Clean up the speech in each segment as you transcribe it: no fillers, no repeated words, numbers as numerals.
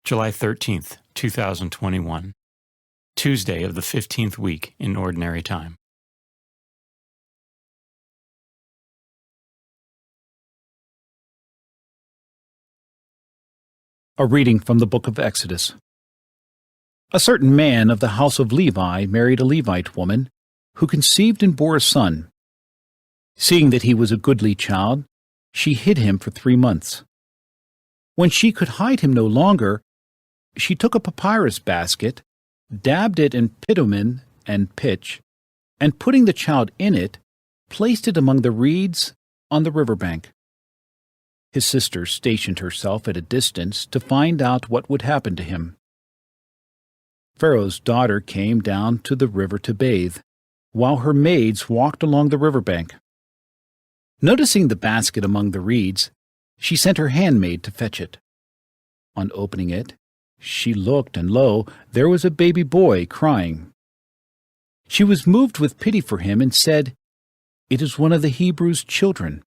July 13th, 2021, Tuesday of the 15th week in Ordinary Time. A reading from the book of Exodus. A certain man of the house of Levi married a Levite woman, who conceived and bore a son. Seeing that he was a goodly child, she hid him for 3 months. When she could hide him no longer, she took a papyrus basket, dabbed it in bitumen and pitch, and putting the child in it, placed it among the reeds on the river bank. His sister stationed herself at a distance to find out what would happen to him. Pharaoh's daughter came down to the river to bathe, while her maids walked along the river bank. Noticing the basket among the reeds, she sent her handmaid to fetch it. On opening it, she looked, and lo, there was a baby boy crying. She was moved with pity for him and said, "It is one of the Hebrews' children."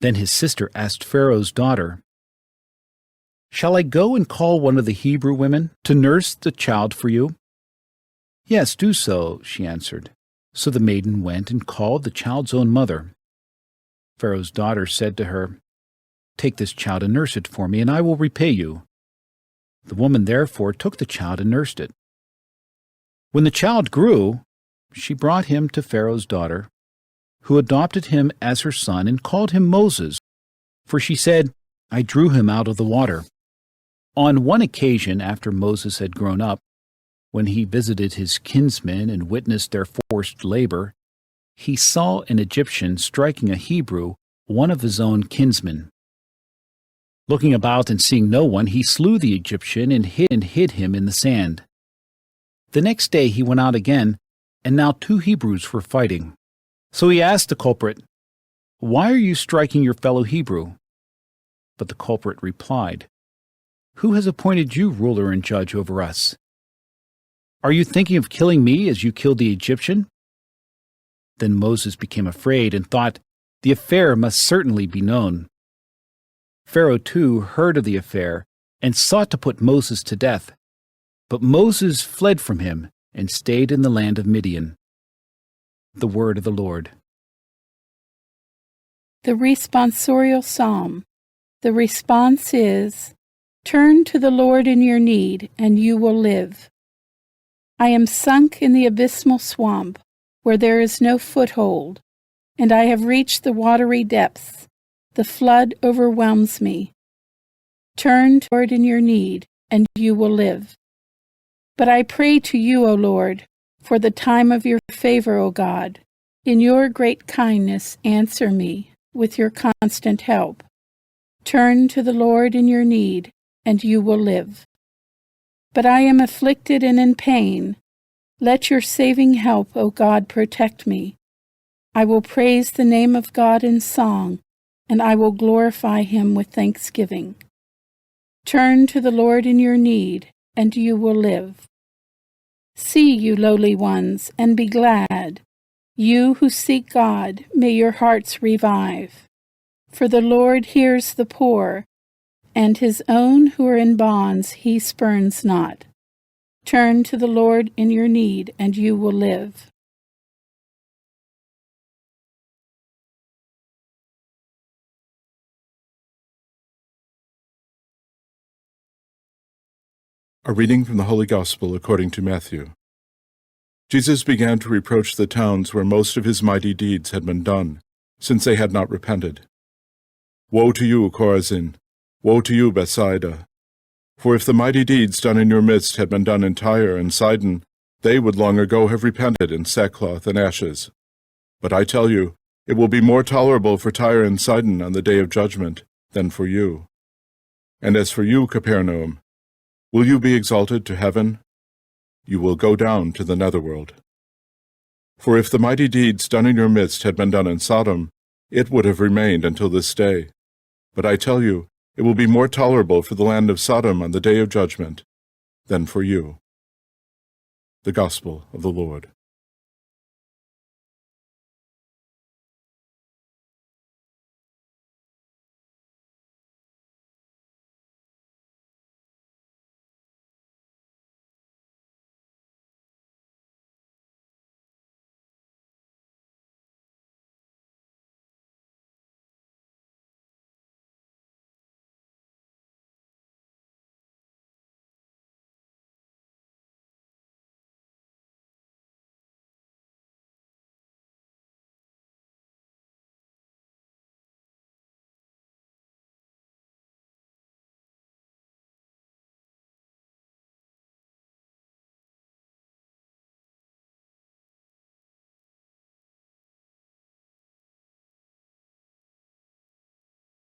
Then his sister asked Pharaoh's daughter, "Shall I go and call one of the Hebrew women to nurse the child for you?" "Yes, do so," she answered. So the maiden went and called the child's own mother. Pharaoh's daughter said to her, "Take this child and nurse it for me, and I will repay you." The woman therefore took the child and nursed it. When the child grew, she brought him to Pharaoh's daughter, who adopted him as her son and called him Moses, for she said, "I drew him out of the water." On one occasion, after Moses had grown up, when he visited his kinsmen and witnessed their forced labor, he saw an Egyptian striking a Hebrew, one of his own kinsmen. Looking about and seeing no one, he slew the Egyptian and hid him in the sand. The next day he went out again, and now 2 Hebrews were fighting. So he asked the culprit, "Why are you striking your fellow Hebrew?" But the culprit replied, "Who has appointed you ruler and judge over us? Are you thinking of killing me as you killed the Egyptian?" Then Moses became afraid and thought, "The affair must certainly be known." Pharaoh too heard of the affair and sought to put Moses to death. But Moses fled from him and stayed in the land of Midian. The word of the Lord. The responsorial psalm. The response is, "Turn to the Lord in your need, and you will live." I am sunk in the abysmal swamp, where there is no foothold, and I have reached the watery depths. The flood overwhelms me. Turn to the Lord in your need, and you will live. But I pray to you, O Lord, for the time of your favor, O God. In your great kindness answer me with your constant help. Turn to the Lord in your need, and you will live. But I am afflicted and in pain. Let your saving help, O God, protect me. I will praise the name of God in song, and I will glorify him with thanksgiving. Turn to the Lord in your need, and you will live. See, you lowly ones, and be glad. You who seek God, may your hearts revive. For the Lord hears the poor, and his own who are in bonds he spurns not. Turn to the Lord in your need, and you will live. A reading from the Holy Gospel according to Matthew. Jesus began to reproach the towns where most of his mighty deeds had been done, since they had not repented. "Woe to you, Chorazin! Woe to you, Bethsaida! For if the mighty deeds done in your midst had been done in Tyre and Sidon, they would long ago have repented in sackcloth and ashes. But I tell you, it will be more tolerable for Tyre and Sidon on the day of judgment than for you. And as for you, Capernaum, will you be exalted to heaven? You will go down to the netherworld. For if the mighty deeds done in your midst had been done in Sodom, it would have remained until this day. But I tell you, it will be more tolerable for the land of Sodom on the day of judgment than for you." The Gospel of the Lord.